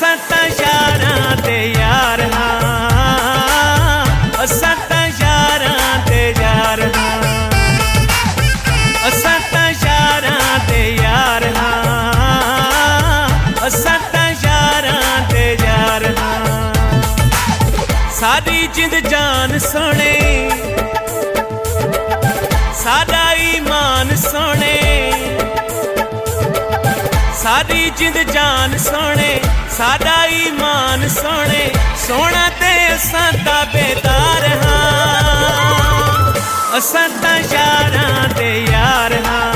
असां तां यारां ते यार हां, असां तां यारां ते यार हां, असां तां यारां ते यार हां, असां तां यारां ते यार हां। साडी जिंद जान सोने, साडा ईमान सोने, साडी जिंद जान सोने, साडा ईमान सोने, सोना ते असां ताबेदार हां, असां तां यारां ते यार हां।